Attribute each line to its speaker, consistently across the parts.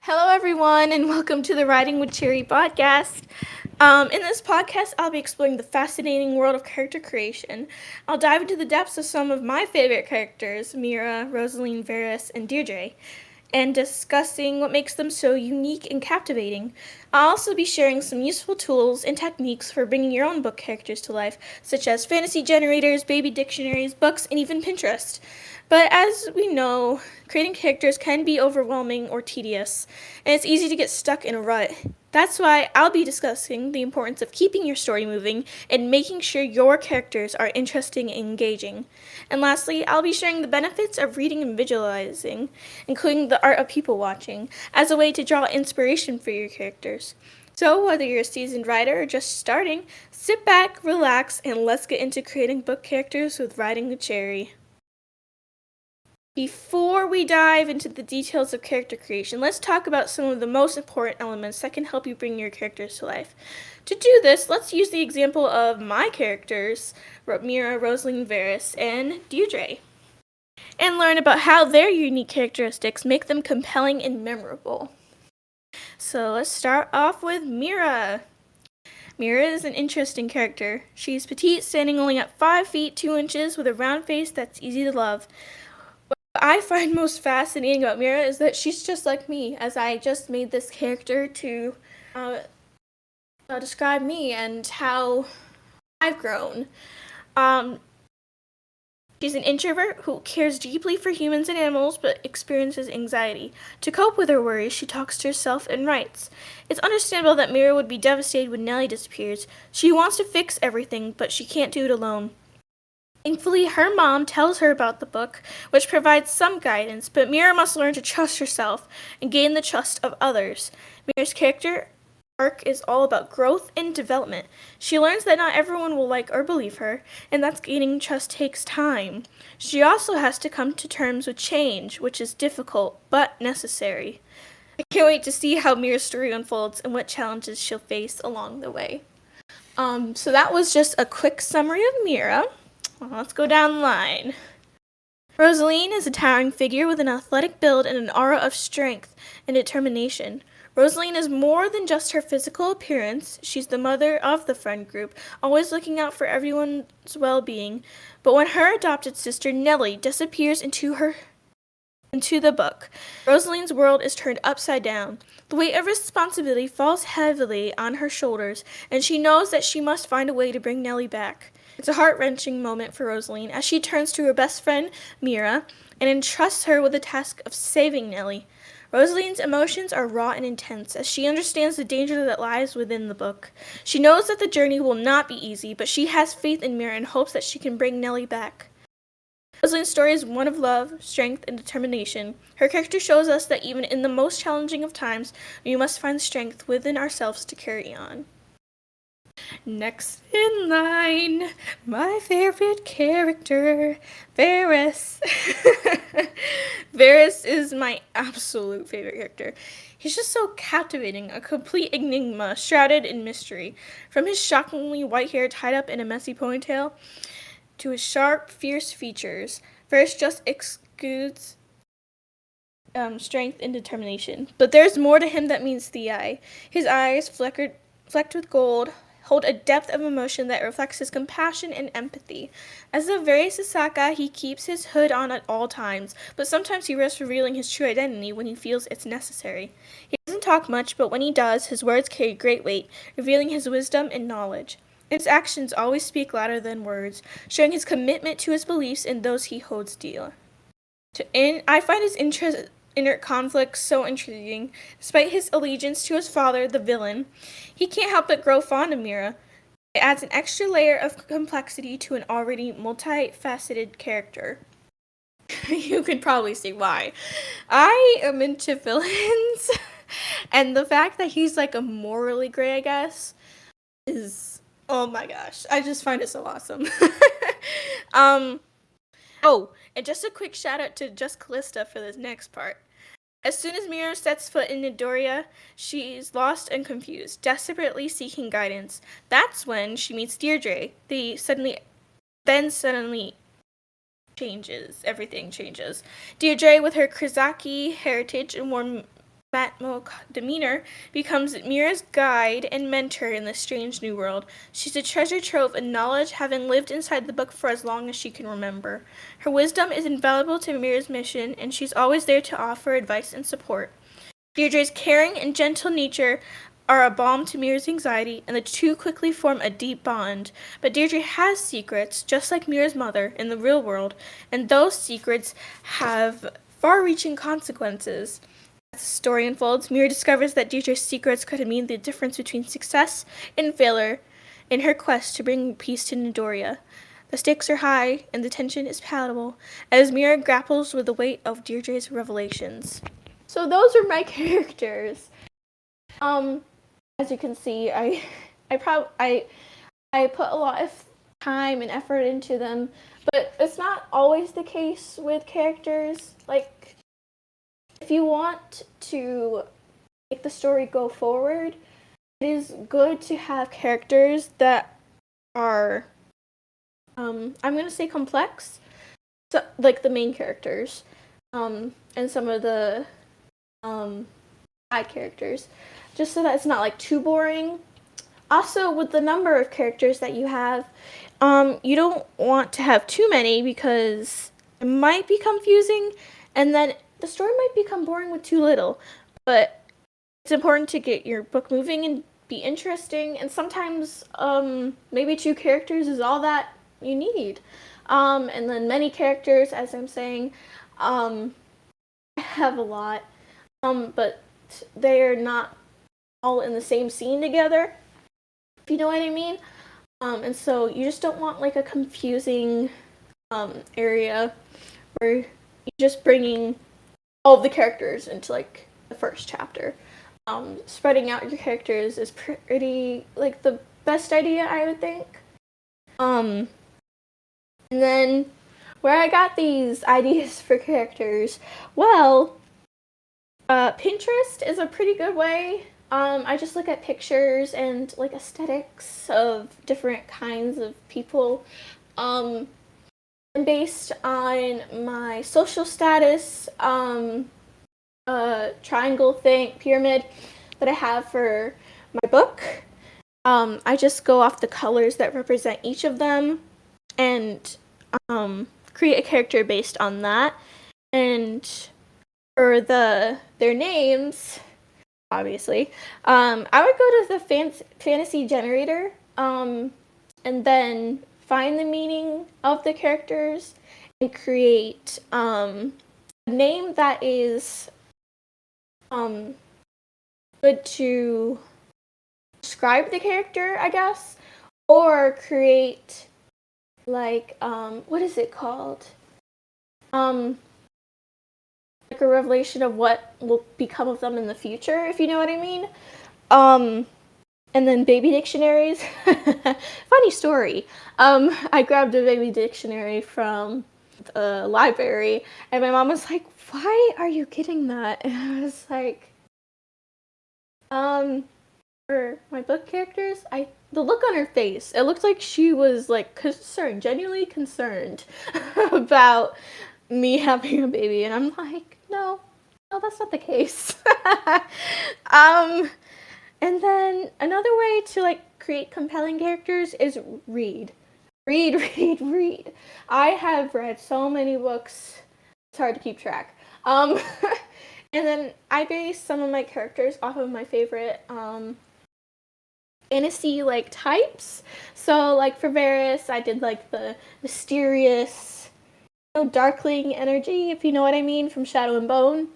Speaker 1: Hello, everyone, and welcome to the Writing with Cherry podcast. In this podcast, I'll be exploring the fascinating world of character creation. I'll dive into the depths of some of my favorite characters, Mira, Rosaline, Varys, and Deirdre, and discussing what makes them so unique and captivating. I'll also be sharing some useful tools and techniques for bringing your own book characters to life, such as fantasy generators, baby dictionaries, books, and even Pinterest. But as we know, creating characters can be overwhelming or tedious, and it's easy to get stuck in a rut. That's why I'll be discussing the importance of keeping your story moving and making sure your characters are interesting and engaging. And lastly, I'll be sharing the benefits of reading and visualizing, including the art of people watching, as a way to draw inspiration for your characters. So whether you're a seasoned writer or just starting, sit back, relax, and let's get into creating book characters with Writing with Cherry. Before we dive into the details of character creation, let's talk about some of the most important elements that can help you bring your characters to life. To do this, let's use the example of my characters, Mira, Rosaline, Varys, and Deirdre, and learn about how their unique characteristics make them compelling and memorable. So let's start off with Mira. Mira is an interesting character. She's petite, standing only at 5 feet 2 inches with a round face that's easy to love. What I find most fascinating about Mira is that she's just like me, as I just made this character to describe me and how I've grown. She's an introvert who cares deeply for humans and animals but experiences anxiety. To cope with her worries, she talks to herself and writes. It's understandable that Mira would be devastated when Nellie disappears. She wants to fix everything, but she can't do it alone. Thankfully, her mom tells her about the book, which provides some guidance, but Mira must learn to trust herself and gain the trust of others. Mira's character arc is all about growth and development. She learns that not everyone will like or believe her, and that gaining trust takes time. She also has to come to terms with change, which is difficult but necessary. I can't wait to see how Mira's story unfolds and what challenges she'll face along the way. So that was just a quick summary of Mira. Let's go down the line. Rosaline is a towering figure with an athletic build and an aura of strength and determination. Rosaline is more than just her physical appearance. She's the mother of the friend group, always looking out for everyone's well-being. But when her adopted sister Nellie disappears into the book, Rosaline's world is turned upside down. The weight of responsibility falls heavily on her shoulders, and she knows that she must find a way to bring Nellie back. It's a heart-wrenching moment for Rosaline as she turns to her best friend, Mira, and entrusts her with the task of saving Nellie. Rosaline's emotions are raw and intense as she understands the danger that lies within the book. She knows that the journey will not be easy, but she has faith in Mira and hopes that she can bring Nellie back. Rosaline's story is one of love, strength, and determination. Her character shows us that even in the most challenging of times, we must find strength within ourselves to carry on. Next in line, my favorite character, Varys. Varys is my absolute favorite character. He's just so captivating, a complete enigma shrouded in mystery. From his shockingly white hair tied up in a messy ponytail to his sharp, fierce features, Varys just exudes strength and determination. But there's more to him that meets the eye. His eyes, flecked with gold, hold a depth of emotion that reflects his compassion and empathy. As the very Sasaka, he keeps his hood on at all times, but sometimes he risks revealing his true identity when he feels it's necessary. He doesn't talk much, but when he does, his words carry great weight, revealing his wisdom and knowledge. His actions always speak louder than words, showing his commitment to his beliefs and those he holds dear. I find his inner conflict so intriguing. Despite his allegiance to his father, the villain, he can't help but grow fond of Mira. It adds an extra layer of complexity to an already multifaceted character. You could probably see why. I am into villains, and the fact that he's like a morally gray, I guess, is, oh my gosh, I just find it so awesome. Oh, and just a quick shout out to Just Callista for this next part. As soon as Mira sets foot in Edoria, she's lost and confused, desperately seeking guidance. That's when she meets Deirdre. Suddenly changes. Everything changes. Deirdre, with her Krizaki heritage and warm Matmo demeanor, becomes Mira's guide and mentor in this strange new world. She's a treasure trove of knowledge, having lived inside the book for as long as she can remember. Her wisdom is invaluable to Mira's mission, and she's always there to offer advice and support. Deirdre's caring and gentle nature are a balm to Mira's anxiety, and the two quickly form a deep bond. But Deirdre has secrets, just like Mira's mother, in the real world, and those secrets have far-reaching consequences. As the story unfolds, Mira discovers that Deirdre's secrets could mean the difference between success and failure in her quest to bring peace to Nidoria. The stakes are high, and the tension is palatable, as Mira grapples with the weight of Deirdre's revelations. So those are my characters. As you can see, I put a lot of time and effort into them, but it's not always the case with characters. Like, if you want to make the story go forward, it is good to have characters that are, I'm going to say complex, so, like the main characters, and some of the side characters, just so that it's not like too boring. Also, with the number of characters that you have, you don't want to have too many because it might be confusing, and then the story might become boring with too little. But it's important to get your book moving and be interesting, and sometimes maybe 2 characters is all that you need. And then many characters, as I'm saying, I have a lot, but they're not all in the same scene together, if you know what I mean. And so you just don't want like a confusing area where you're just bringing all of the characters into like the first chapter. Spreading out your characters is pretty like the best idea, I would think. And then where I got these ideas for characters, well, Pinterest is a pretty good way. I just look at pictures and like aesthetics of different kinds of people. And based on my social status, triangle thing, pyramid that I have for my book, I just go off the colors that represent each of them and create a character based on that. And for their names, obviously, I would go to the fantasy generator, and then find the meaning of the characters and create a name that is good to describe the character, I guess, or create like what is it called? Like a revelation of what will become of them in the future, if you know what I mean. And then baby dictionaries. Funny story. I grabbed a baby dictionary from the library, and my mom was like, "Why are you getting that?" And I was like, for my book characters, the look on her face, it looked like she was like concerned, genuinely concerned about me having a baby, and I'm like, no, that's not the case. And then another way to like create compelling characters is read. I have read so many books, it's hard to keep track. And then I base some of my characters off of my favorite fantasy like types. So like for Varys, I did like the mysterious, darkling energy, if you know what I mean, from Shadow and Bone.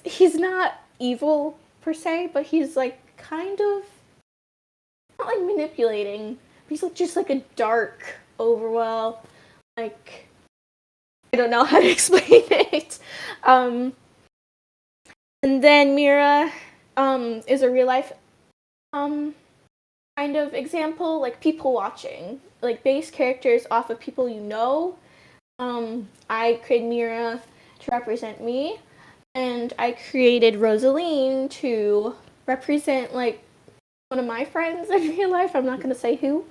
Speaker 1: He's not evil per se, but he's like kind of not like manipulating. He's like just like a dark overwhelm. Like, I don't know how to explain it. And then Mira is a real life kind of example, like people watching, like base characters off of people you know. I created Mira to represent me, and I created Rosaline to represent like one of my friends in real life. I'm not gonna say who.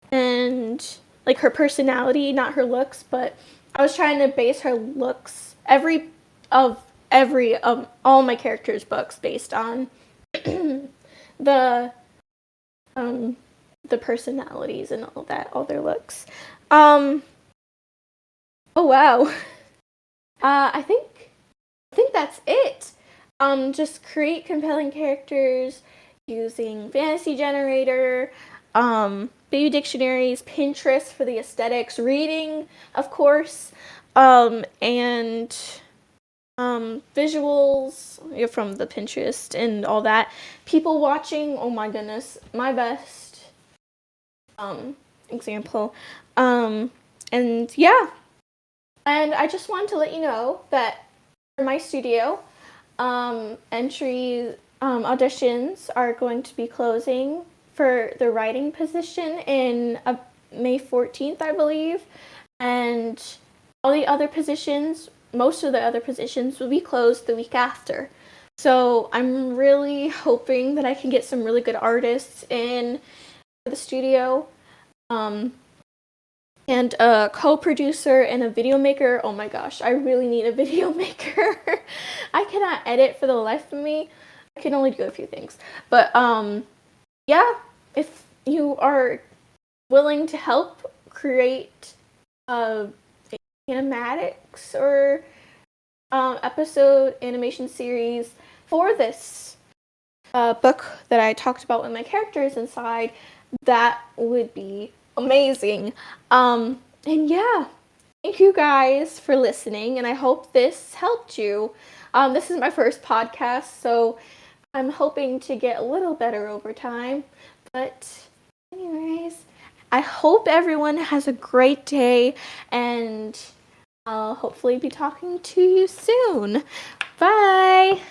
Speaker 1: And like her personality, not her looks, but I was trying to base her looks every of every all my characters' books based on the um the personalities and all that, all their looks. Um, oh wow. I think that's it. Just create compelling characters using fantasy generator, baby dictionaries, Pinterest for the aesthetics, reading, of course, and visuals from the Pinterest and all that. People watching, oh my goodness, my best example. And yeah, and I just wanted to let you know that for my studio, entry auditions are going to be closing for the writing position in May 14th, I believe, and all the other positions, most of the other positions, will be closed the week after. So I'm really hoping that I can get some really good artists in the studio. And a co-producer and a video maker. Oh my gosh, I really need a video maker. I cannot edit for the life of me. I can only do a few things. But yeah, if you are willing to help create animatics or episode animation series for this book that I talked about with my characters inside, that would be amazing. And yeah, thank you guys for listening, and I hope this helped you. This is my first podcast, so I'm hoping to get a little better over time. But anyways, I hope everyone has a great day, and I'll hopefully be talking to you soon. Bye!